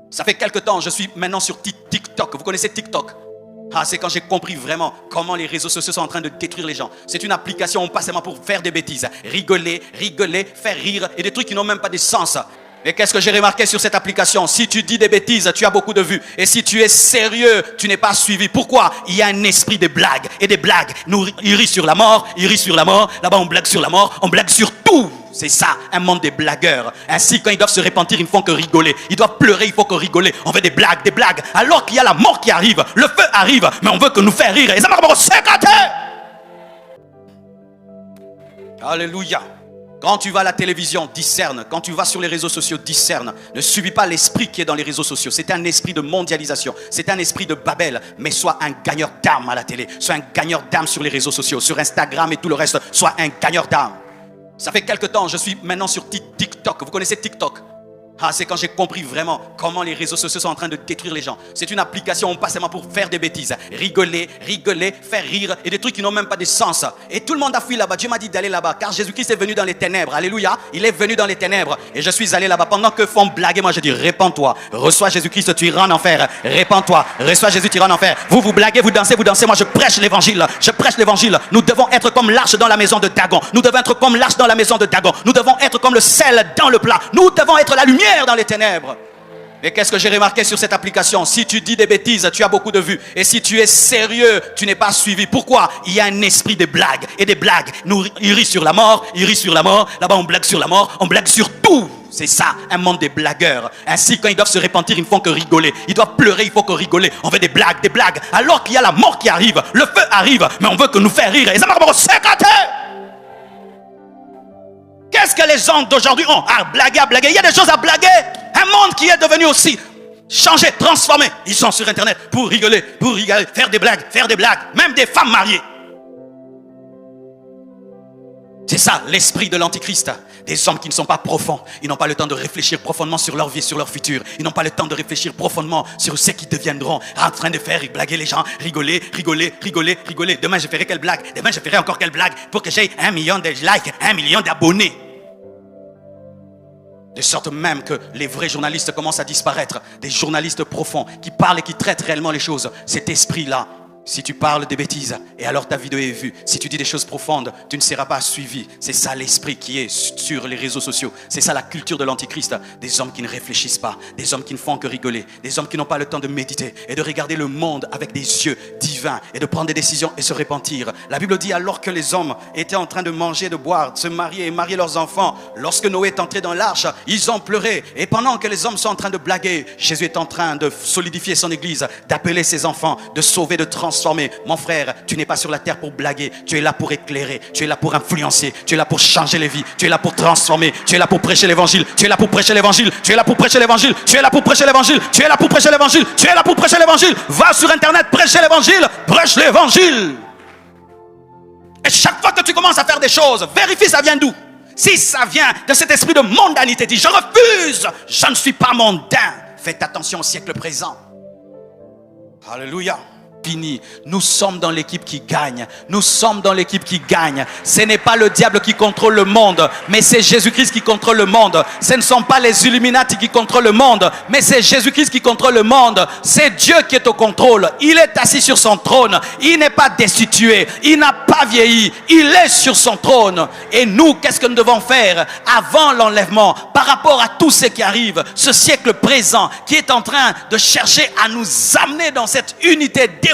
Ça fait quelque temps, je suis maintenant sur TikTok. Vous connaissez TikTok? Ah, c'est quand j'ai compris vraiment comment les réseaux sociaux sont en train de détruire les gens. C'est une application, pas seulement pour faire des bêtises. Rigoler, faire rire et des trucs qui n'ont même pas de sens. Et qu'est-ce que j'ai remarqué sur cette application? Si tu dis des bêtises, tu as beaucoup de vues. Et si tu es sérieux, tu n'es pas suivi. Pourquoi? Il y a un esprit de blague. Et des blagues. Ils rient sur la mort, ils rient sur la mort. Là-bas, on blague sur la mort, on blague sur tout. C'est ça, un monde des blagueurs. Ainsi, quand ils doivent se repentir, ils ne font que rigoler. Ils doivent pleurer, il faut que rigoler. On veut des blagues. Alors qu'il y a la mort qui arrive, le feu arrive, mais on veut que nous faire rire. Et ça m'a Alléluia. Quand tu vas à la télévision, discerne. Quand tu vas sur les réseaux sociaux, discerne. Ne subis pas l'esprit qui est dans les réseaux sociaux. C'est un esprit de mondialisation. C'est un esprit de Babel. Mais sois un gagneur d'âme à la télé. Sois un gagneur d'âme sur les réseaux sociaux. Sur Instagram et tout le reste. Sois un gagneur d'âme. Ça fait quelque temps, je suis maintenant sur TikTok. Vous connaissez TikTok? Ah, c'est quand j'ai compris vraiment comment les réseaux sociaux sont en train de détruire les gens. C'est une application, pas seulement pour faire des bêtises. Rigoler, faire rire et des trucs qui n'ont même pas de sens. Et tout le monde a fui là-bas. Dieu m'a dit d'aller là-bas car Jésus-Christ est venu dans les ténèbres. Alléluia. Il est venu dans les ténèbres. Et je suis allé là-bas. Pendant que font blaguer, moi je dis répands-toi. Reçois Jésus-Christ, tu iras en enfer. Répands-toi. Reçois Jésus, tu iras en enfer. Vous blaguez, vous dansez. Moi je prêche l'évangile. Nous devons être comme l'arche dans la maison de Dagon. Nous devons être comme l'arche dans la maison de Dagon. Nous devons être comme le sel dans le plat. Nous devons être la lumière dans les ténèbres. Et qu'est-ce que j'ai remarqué sur cette application? Si tu dis des bêtises, tu as beaucoup de vues. Et si tu es sérieux, tu n'es pas suivi. Pourquoi? Il y a un esprit de blague. Et des blagues. Ils rient sur la mort, ils rient sur la mort. Là-bas, on blague sur la mort, on blague sur tout. C'est ça, un monde des blagueurs. Ainsi, quand ils doivent se repentir, ils ne font que rigoler. Ils doivent pleurer, il faut que rigoler. On veut des blagues. Alors qu'il y a la mort qui arrive, le feu arrive, mais on veut que nous faire rire. Et ça m'a Qu'est-ce que les gens d'aujourd'hui ont à blaguer? Il y a des choses à blaguer. Un monde qui est devenu aussi changé, transformé. Ils sont sur Internet pour rigoler, faire des blagues. Même des femmes mariées. C'est ça, l'esprit de l'antichrist. Des hommes qui ne sont pas profonds. Ils n'ont pas le temps de réfléchir profondément sur leur vie, sur leur futur. Ils n'ont pas le temps de réfléchir profondément sur ce qu'ils deviendront. En train de faire blaguer les gens. Rigoler. Demain, je ferai quelle blague? Demain, je ferai encore quelle blague pour que j'aie 1 million de likes, 1 million d'abonnés. De sorte même que les vrais journalistes commencent à disparaître. Des journalistes profonds qui parlent et qui traitent réellement les choses. Cet esprit-là, si tu parles des bêtises et alors ta vidéo est vue, si tu dis des choses profondes, tu ne seras pas suivi. C'est ça l'esprit qui est sur les réseaux sociaux. C'est ça la culture de l'antichrist. Des hommes qui ne réfléchissent pas, des hommes qui ne font que rigoler, des hommes qui n'ont pas le temps de méditer et de regarder le monde avec des yeux divins et de prendre des décisions et se repentir. La Bible dit alors que les hommes étaient en train de manger, de boire, de se marier et marier leurs enfants, lorsque Noé est entré dans l'arche, ils ont pleuré. Et pendant que les hommes sont en train de blaguer, Jésus est en train de solidifier son église, d'appeler ses enfants, de sauver, de transformer. Mon frère, tu n'es pas sur la terre pour blaguer. Tu es là pour éclairer. Tu es là pour influencer. Tu es là pour changer les vies. Tu es là pour transformer. Tu es là pour prêcher l'évangile. Tu es là pour prêcher l'évangile. Tu es là pour prêcher l'évangile. Tu es là pour prêcher l'évangile. Tu es là pour prêcher l'évangile. Tu es là pour prêcher l'évangile. Va sur Internet, prêcher l'évangile. Prêche l'évangile. Et chaque fois que tu commences à faire des choses, vérifie ça vient d'où. Si ça vient de cet esprit de mondanité, dis je refuse. Je ne suis pas mondain. Faites attention au siècle présent. Alléluia. Fini. Nous sommes dans l'équipe qui gagne. Ce n'est pas le diable qui contrôle le monde, mais c'est Jésus-Christ qui contrôle le monde. Ce ne sont pas les Illuminati qui contrôlent le monde, mais c'est Jésus-Christ qui contrôle le monde. C'est Dieu qui est au contrôle. Il est assis sur son trône. Il n'est pas destitué. Il n'a pas vieilli. Il est sur son trône. Et nous, qu'est-ce que nous devons faire avant l'enlèvement par rapport à tout ce qui arrive, ce siècle présent qui est en train de chercher à nous amener dans cette unité démoniaque?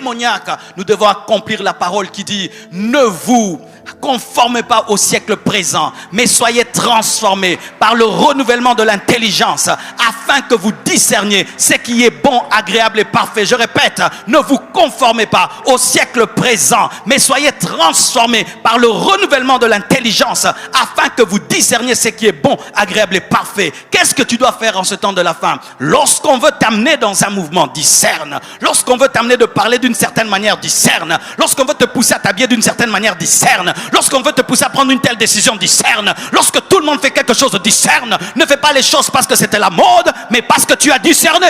Nous devons accomplir la parole qui dit ne vous conformez pas au siècle présent, mais soyez transformés par le renouvellement de l'intelligence afin que vous discerniez ce qui est bon, agréable et parfait. Je répète, ne vous conformez pas au siècle présent, mais soyez transformés par le renouvellement de l'intelligence afin que vous discerniez ce qui est bon, agréable et parfait. Qu'est-ce que tu dois faire en ce temps de la fin? Lorsqu'on veut t'amener dans un mouvement, discerne. Lorsqu'on veut t'amener de parler d'une certaine manière, discerne. Lorsqu'on veut te pousser à t'habiller d'une certaine manière, discerne. Lorsqu'on veut te pousser à prendre une telle décision, discerne. Lorsque tout le monde fait quelque chose, discerne. Ne fais pas les choses parce que c'était la mode, mais parce que tu as discerné.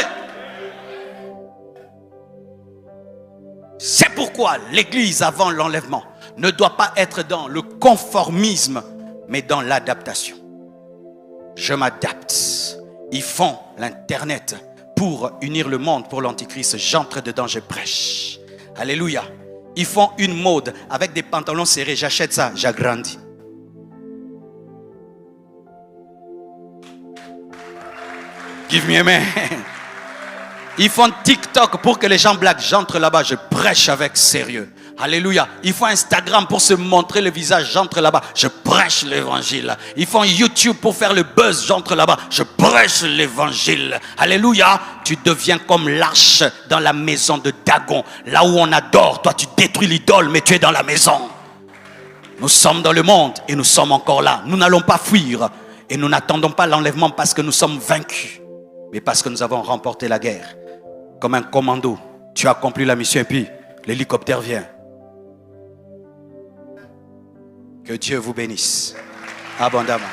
C'est pourquoi l'église avant l'enlèvement ne doit pas être dans le conformisme, mais dans l'adaptation. Je m'adapte. Ils font l'internet pour unir le monde pour l'antichrist. J'entre dedans, je prêche. Alléluia. Ils font une mode avec des pantalons serrés. J'achète ça, j'agrandis. Give me amen. Ils font TikTok pour que les gens blaguent. J'entre là-bas, je prêche avec sérieux. Alléluia. Ils font Instagram pour se montrer le visage. J'entre là-bas, je prêche l'évangile. Ils font YouTube pour faire le buzz. J'entre là-bas, je prêche l'évangile. Alléluia. Tu deviens comme l'arche dans la maison de Dagon. Là où on adore, toi tu détruis l'idole, mais tu es dans la maison. Nous sommes dans le monde et nous sommes encore là. Nous n'allons pas fuir et nous n'attendons pas l'enlèvement parce que nous sommes vaincus, mais parce que nous avons remporté la guerre. Comme un commando, tu as accompli la mission et puis l'hélicoptère vient. Que Dieu vous bénisse abondamment.